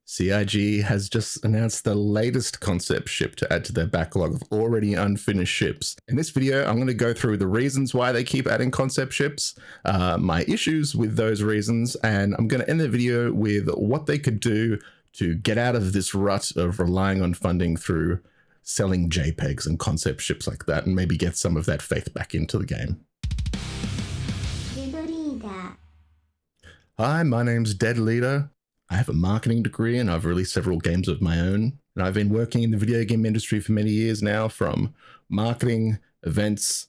CIG has just announced the latest concept ship to add to their backlog of already unfinished ships. In this video, I'm going to go through the reasons why they keep adding concept ships, my issues with those reasons, and I'm going to end the video with what they could do to get out of this rut of relying on funding through selling JPEGs and concept ships like that, and maybe get some of that faith back into the game. Hi, my name's Dead Leader. I have a marketing degree and I've released several games of my own. And I've been working in the video game industry for many years now, from marketing, events,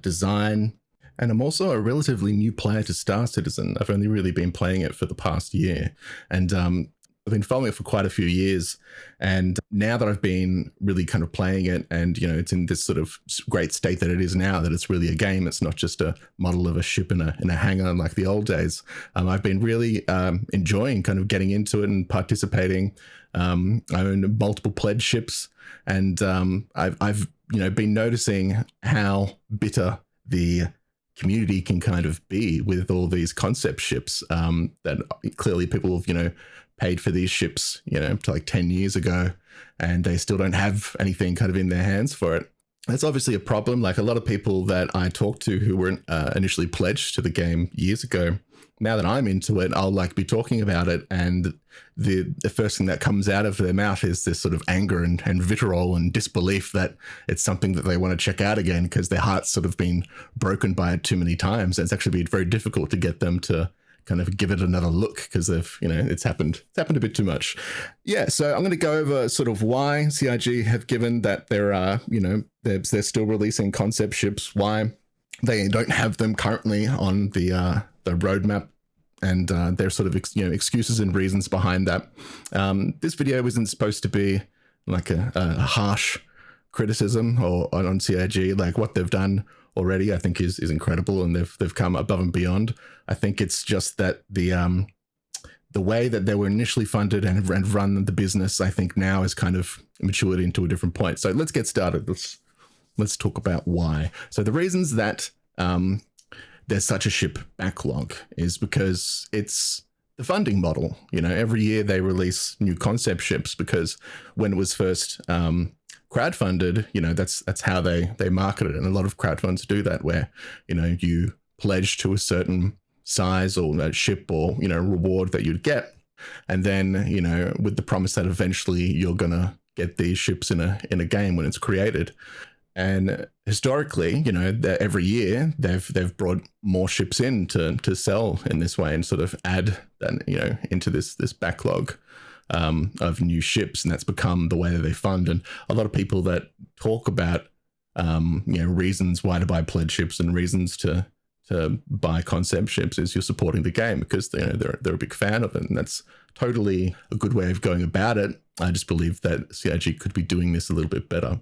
design, and I'm also a relatively new player to Star Citizen. I've only really been playing it for the past year. And I've been following it for quite a few years. And now that I've been really kind of playing it and, it's in this sort of great state that it is now, that it's really a game, it's not just a model of a ship in a hangar like the old days. I've been really enjoying kind of getting into it and participating. I own multiple pledge ships, and I've been noticing how bitter the community can kind of be with all these concept ships that clearly people have, paid for these ships, to like 10 years ago, and they still don't have anything kind of in their hands for it. That's obviously a problem. Like a lot of people that I talked to who were initially pledged to the game years ago, now that I'm into it, I'll be talking about it, and the first thing that comes out of their mouth is this sort of anger and vitriol and disbelief that it's something that they want to check out again, because their heart's sort of been broken by it too many times. And it's actually been very difficult to get them to kind of give it another look, because they've, it's happened a bit too much. Yeah, so I'm going to go over sort of why CIG have given that they're they're still releasing concept ships, why they don't have them currently on the roadmap, and their sort of excuses and reasons behind that. This video isn't supposed to be like a harsh criticism or on CIG. Like what they've done already, I think is incredible, and they've come above and beyond. I think it's just that the way that they were initially funded and run the business, I think now is kind of matured into a different point. So let's get started. Let's talk about why. So the reasons that there's such a ship backlog is because it's the funding model. Every year they release new concept ships, because when it was first crowdfunded, that's how they market it. And a lot of crowdfunds do that, where, you pledge to a certain size or a ship or, reward that you'd get. And then, with the promise that eventually you're going to get these ships in a game when it's created. And historically, every year they've brought more ships in to sell in this way and sort of add that, into this backlog of new ships, and that's become the way that they fund. And a lot of people that talk about reasons why to buy pledge ships and reasons to buy concept ships is you're supporting the game, because they're a big fan of it, and that's totally a good way of going about it. I just believe that CIG could be doing this a little bit better.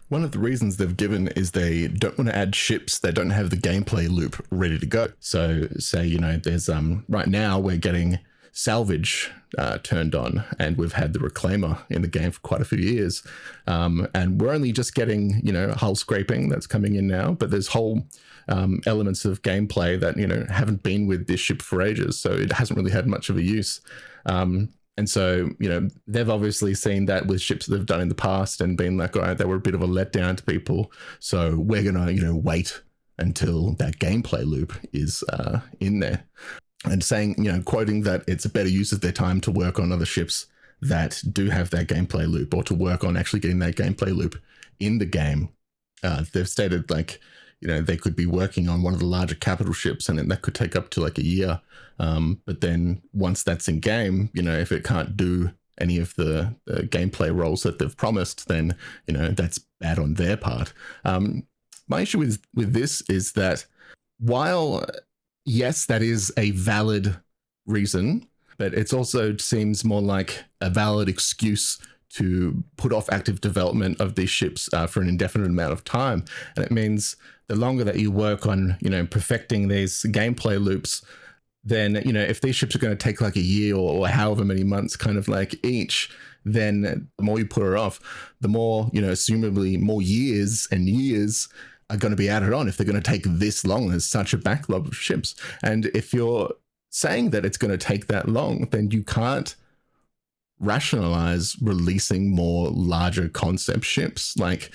One of the reasons they've given is they don't want to add ships that don't have the gameplay loop ready to go. So say, there's right now we're getting salvage turned on, and we've had the reclaimer in the game for quite a few years, and we're only just getting hull scraping that's coming in now, but there's whole elements of gameplay that haven't been with this ship for ages, so it hasn't really had much of a use. And so, they've obviously seen that with ships that they've done in the past and been like, all right, they were a bit of a letdown to people, so we're gonna wait until that gameplay loop is in there. And saying, quoting that it's a better use of their time to work on other ships that do have that gameplay loop, or to work on actually getting that gameplay loop in the game. They've stated they could be working on one of the larger capital ships, and that could take up to like a year. But then once that's in game, if it can't do any of the gameplay roles that they've promised, then, that's bad on their part. My issue with this is that while yes, that is a valid reason, but it also seems more like a valid excuse to put off active development of these ships for an indefinite amount of time. And it means the longer that you work on, perfecting these gameplay loops, then, if these ships are going to take like a year or however many months kind of like each, then the more you put it off, the more, assumably more years and years are going to be added on if they're going to take this long. There's such a backlog of ships. And if you're saying that it's going to take that long, then you can't rationalize releasing more larger concept ships. Like,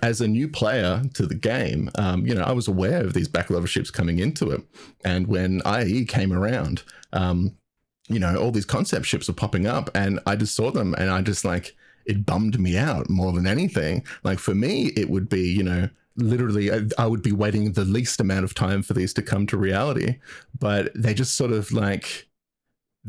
as a new player to the game, I was aware of these backlog ships coming into it. And when IE came around, all these concept ships were popping up, and I just saw them, and I just like, it bummed me out more than anything. Like, for me, it would be, literally, I would be waiting the least amount of time for these to come to reality. But they just sort of like,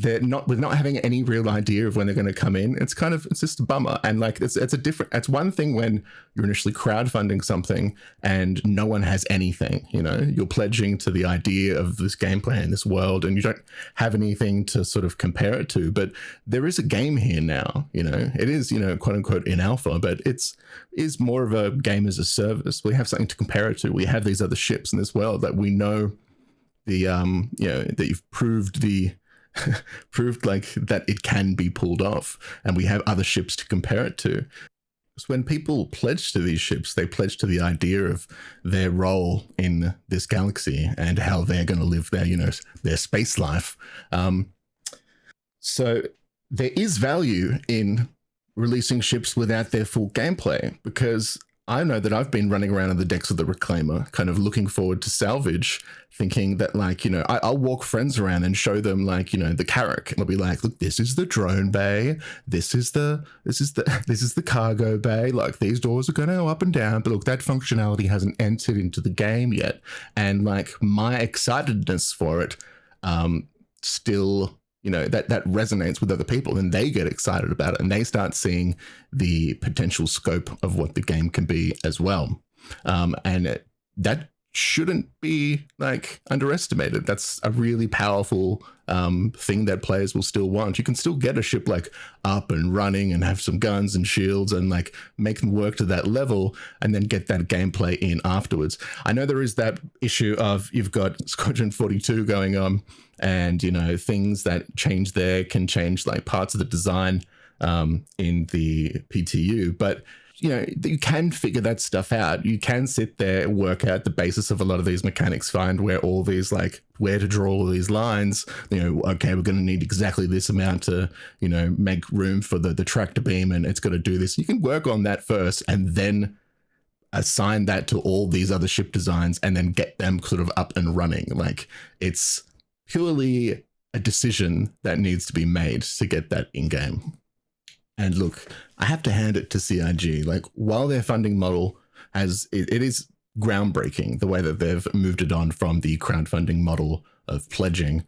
with not having any real idea of when they're going to come in. It's just a bummer. And like, it's one thing when you're initially crowdfunding something and no one has anything, you're pledging to the idea of this gameplay in this world and you don't have anything to sort of compare it to. But there is a game here now, it is, quote unquote in alpha, but is more of a game as a service. We have something to compare it to. We have these other ships in this world that we know that you've proved like that it can be pulled off, and we have other ships to compare it to. So when people pledge to these ships, they pledge to the idea of their role in this galaxy and how they're going to live their space life. So there is value in releasing ships without their full gameplay, because I know that I've been running around on the decks of the Reclaimer, kind of looking forward to salvage, thinking that like, I'll walk friends around and show them like, the Carrack. I'll be like, look, this is the drone bay. This is the cargo bay. Like, these doors are going to go up and down, but look, that functionality hasn't entered into the game yet. And like, my excitedness for it, still, that resonates with other people, and they get excited about it and they start seeing the potential scope of what the game can be as well. That shouldn't be like underestimated. That's a really powerful thing that players will still want. You can still get a ship like up and running and have some guns and shields and like make them work to that level, and then get that gameplay in afterwards. I know there is that issue of you've got Squadron 42 going on, and things that change there can change like parts of the design in the PTU, but you can figure that stuff out. You can sit there, work out the basis of a lot of these mechanics, find where all these, like, where to draw all these lines. Okay, we're going to need exactly this amount to, make room for the tractor beam, and it's got to do this. You can work on that first and then assign that to all these other ship designs and then get them sort of up and running. Like, it's purely a decision that needs to be made to get that in game. And look, I have to hand it to CIG. Like, while their funding model it is groundbreaking, the way that they've moved it on from the crowdfunding model of pledging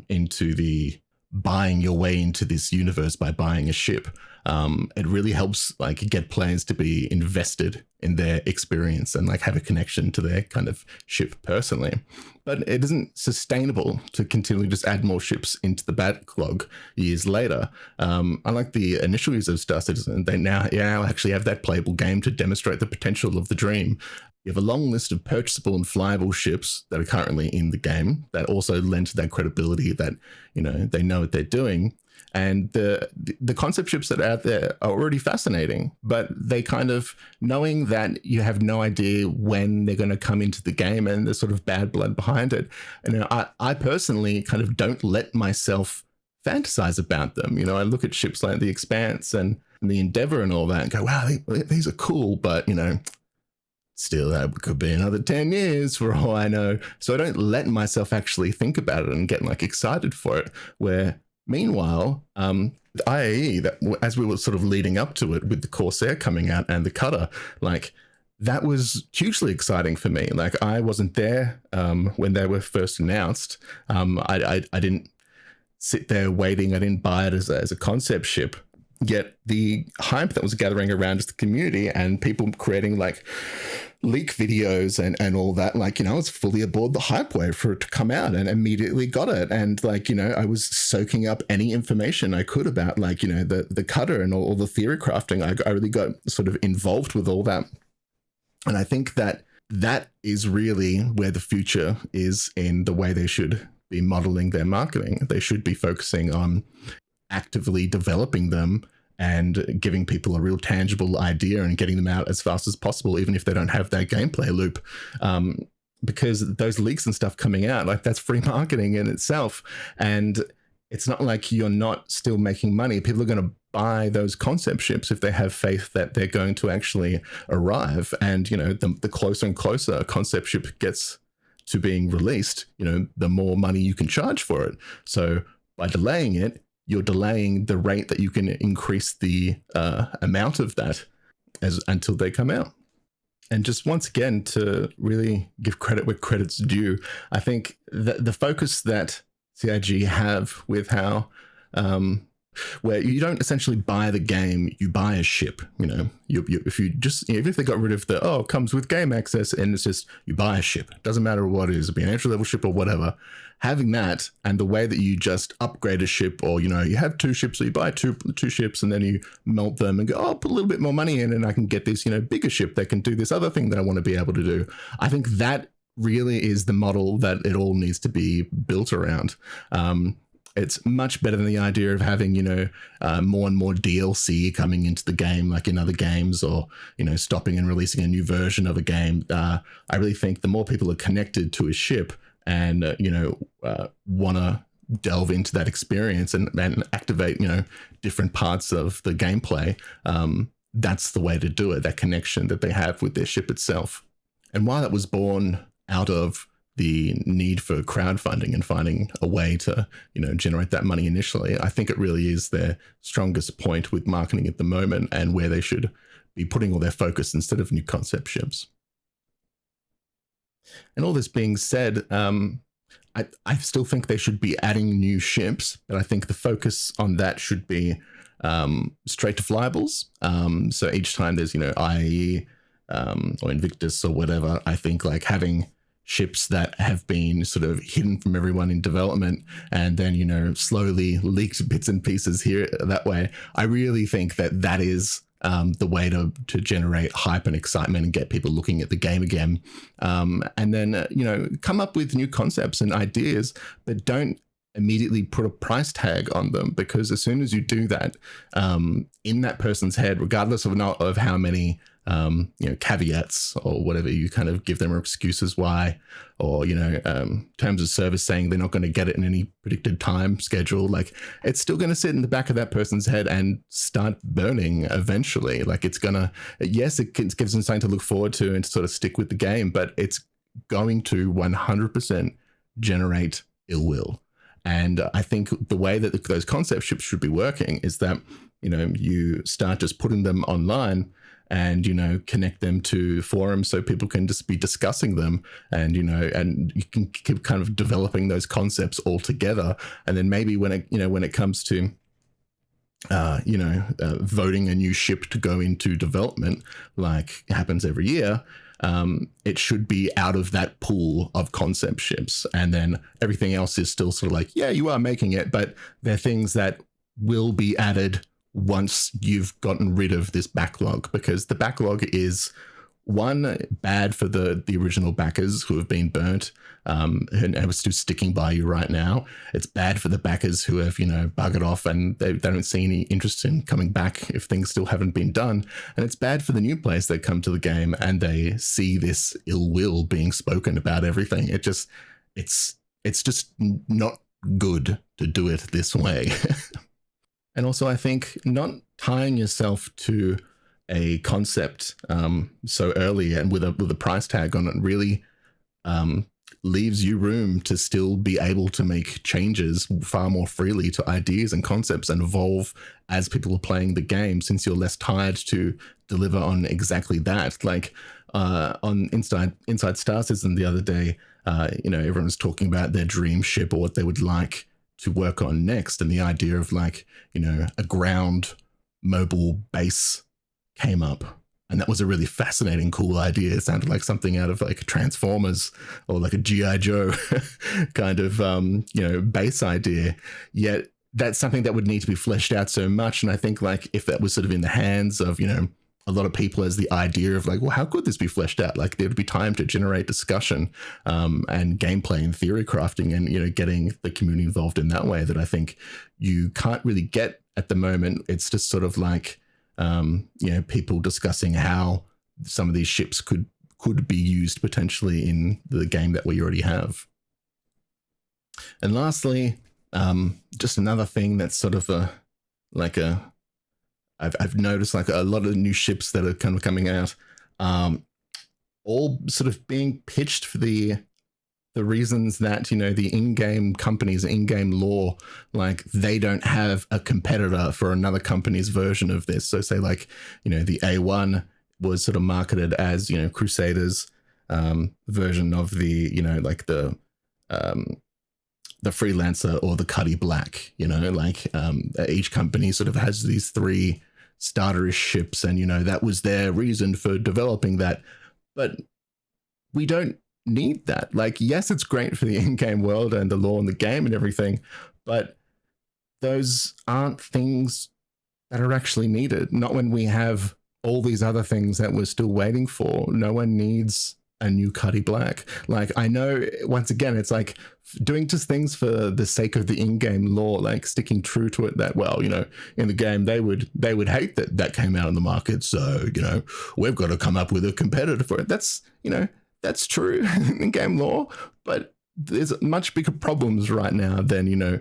into the buying your way into this universe by buying a ship. It really helps like get players to be invested in their experience and like have a connection to their kind of ship personally. But it isn't sustainable to continually just add more ships into the backlog years later. Unlike the initial use of Star Citizen, they now actually have that playable game to demonstrate the potential of the dream. You have a long list of purchasable and flyable ships that are currently in the game that also lend to that credibility that, they know what they're doing. And the concept ships that are out there are already fascinating, but they kind of, knowing that you have no idea when they're going to come into the game and there's sort of bad blood behind it. And I personally kind of don't let myself fantasize about them. I look at ships like the Expanse and the Endeavor and all that and go, wow, these are cool, but, still, that could be another 10 years for all I know. So I don't let myself actually think about it and get like excited for it, where meanwhile, the IAE, that as we were sort of leading up to it with the Corsair coming out and the Cutter, like that was hugely exciting for me. Like I wasn't there when they were first announced. I didn't sit there waiting. I didn't buy it as a concept ship. Yet the hype that was gathering around just the community and people creating like leak videos and all that, like, I was fully aboard the hype wave for it to come out and immediately got it. And like, I was soaking up any information I could about like, the Cutter and all the theory crafting. I really got sort of involved with all that. And I think that is really where the future is in the way they should be modeling their marketing. They should be focusing on actively developing them and giving people a real tangible idea and getting them out as fast as possible, even if they don't have that gameplay loop. Because those leaks and stuff coming out, like that's free marketing in itself. And it's not like you're not still making money. People are going to buy those concept ships if they have faith that they're going to actually arrive. And, the closer and closer a concept ship gets to being released, the more money you can charge for it. So by delaying it, you're delaying the rate that you can increase the amount of that until they come out. And just once again, to really give credit where credit's due, I think that the focus that CIG have with how, where you don't essentially buy the game, you buy a ship. If you just, even if they got rid of it comes with game access, and it's just you buy a ship, doesn't matter what it is, it'd be an entry level ship or whatever. Having that, and the way that you just upgrade a ship, or you have 2 ships, so you buy two ships and then you melt them and go, I'll put a little bit more money in and I can get this bigger ship that can do this other thing that I want to be able to do. I think that really is the model that it all needs to be built around. It's much better than the idea of having, more and more DLC coming into the game, like in other games, or, stopping and releasing a new version of a game. I really think the more people are connected to a ship and, want to delve into that experience and activate, different parts of the gameplay, that's the way to do it, that connection that they have with their ship itself. And while that was born out of the need for crowdfunding and finding a way to, generate that money initially, I think it really is their strongest point with marketing at the moment, and where they should be putting all their focus instead of new concept ships. And all this being said, I still think they should be adding new ships, but I think the focus on that should be straight to flyyables. So each time there's, IAE or Invictus or whatever, I think like having ships that have been sort of hidden from everyone in development and then, slowly leaked bits and pieces here that way. I really think that is the way to generate hype and excitement and get people looking at the game again. And then, come up with new concepts and ideas, but don't immediately put a price tag on them, because as soon as you do that, in that person's head, regardless of how many caveats or whatever you kind of give them, or excuses why, or terms of service saying they're not going to get it in any predicted time schedule, like it's still going to sit in the back of that person's head and start burning eventually. Like it's gonna, yes, it gives them something to look forward to and to sort of stick with the game, but it's going to 100% generate ill will. And I think the way that those concept ships should be working is that, you start just putting them online and, connect them to forums so people can just be discussing them, and, and you can keep kind of developing those concepts all together. And then maybe when it comes to, voting a new ship to go into development, like happens every year, it should be out of that pool of concept ships. And then everything else is still sort of like, yeah, you are making it, but they're things that will be added once you've gotten rid of this backlog, because the backlog is, one, bad for the original backers who have been burnt and are still sticking by you right now. It's bad for the backers who have, buggered off and they don't see any interest in coming back if things still haven't been done. And it's bad for the new players that come to the game and they see this ill will being spoken about everything. It's just not good to do it this way. And also, I think not tying yourself to a concept so early and with a price tag on it really leaves you room to still be able to make changes far more freely to ideas and concepts and evolve as people are playing the game, since you're less tied to deliver on exactly that. Like on Inside Star Citizen the other day, everyone was talking about their dream ship or what they would like to work on next, and the idea of like, a ground mobile base came up, and that was a really fascinating, cool idea. It sounded like something out of like Transformers or like a G.I. Joe kind of base idea, yet that's something that would need to be fleshed out so much. And I think like if that was sort of in the hands of a lot of people as the idea of like, well, how could this be fleshed out? Like there'd be time to generate discussion and gameplay and theory crafting and, getting the community involved in that way, that I think you can't really get at the moment. It's just sort of like, people discussing how some of these ships could be used potentially in the game that we already have. And lastly, Just another thing that's sort of I've noticed like a lot of new ships that are kind of coming out, all sort of being pitched for the reasons that, you know, the in-game companies, in-game lore, like they don't have a competitor for another company's version of this. So say like, you know, the A1 was sort of marketed as, you know, Crusaders version of the, you know, like the Freelancer or the Cuddy Black, you know, like each company sort of has these 3 starterish ships, and, you know, that was their reason for developing that. But we don't need that. Like, yes, it's great for the in-game world and the lore in the game and everything, but those aren't things that are actually needed. Not when we have all these other things that we're still waiting for. No one needs a new Cuddy Black. Like, I know, once again, it's like doing just things for the sake of the in-game lore, like sticking true to it, that, well, you know, in the game they would hate that came out on the market, so, you know, we've got to come up with a competitor for it. That's, you know, that's true in game lore, but there's much bigger problems right now than, you know,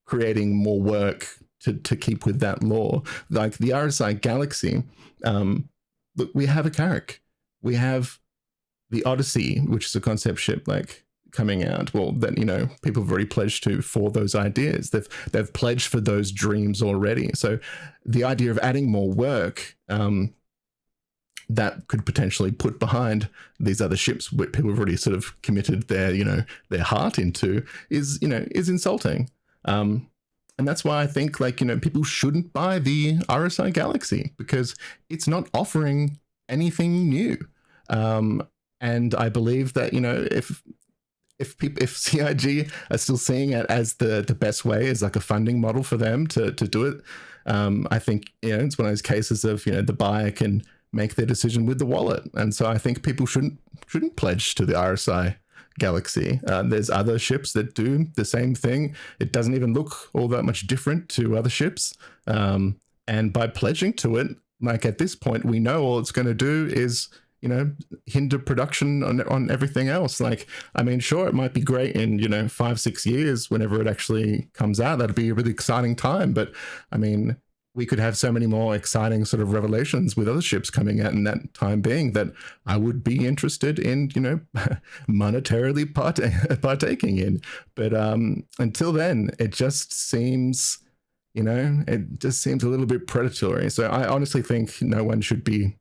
creating more work to keep with that lore. Like the RSI Galaxy, look, we have a Carrack, we have the Odyssey, which is a concept ship, like coming out. Well, that, you know, people have already pledged to for those ideas. They've pledged for those dreams already. So the idea of adding more work that could potentially put behind these other ships, which people have already sort of committed their, you know, their heart into, is, you know, is insulting. And that's why I think, like, you know, people shouldn't buy the RSI Galaxy, because it's not offering anything new. And I believe that, you know, if CIG are still seeing it as the best way, as like a funding model for them to do it, I think, you know, it's one of those cases of, you know, the buyer can make their decision with the wallet. And so I think people shouldn't pledge to the RSI Galaxy. There's other ships that do the same thing. It doesn't even look all that much different to other ships. And by pledging to it, like at this point, we know all it's going to do is, you know, hinder production on everything else. Like, I mean, sure, it might be great in, you know, 5-6 years, whenever it actually comes out. That'd be a really exciting time. But I mean, we could have so many more exciting sort of revelations with other ships coming out in that time being, that I would be interested in, you know, monetarily partaking in. But until then, it just seems, you know, it just seems a little bit predatory. So I honestly think no one should be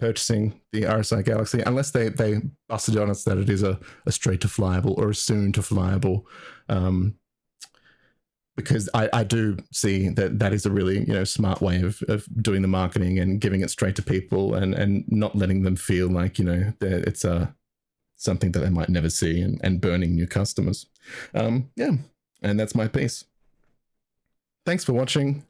purchasing the RSI Galaxy unless they busted on us that it is a straight to flyable or a soon to flyable. Because I do see that is a really, you know, smart way of doing the marketing and giving it straight to people, and not letting them feel like, you know, that it's something that they might never see, and burning new customers. Yeah, and that's my piece. Thanks for watching.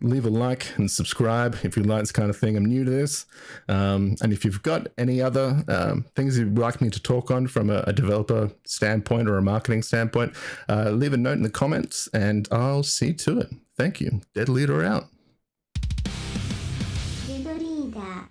Leave a like and subscribe if you like this kind of thing. I'm new to this. And if you've got any other things you'd like me to talk on from a developer standpoint or a marketing standpoint, leave a note in the comments and I'll see to it. Thank you. Dead Leader out. Dead Leader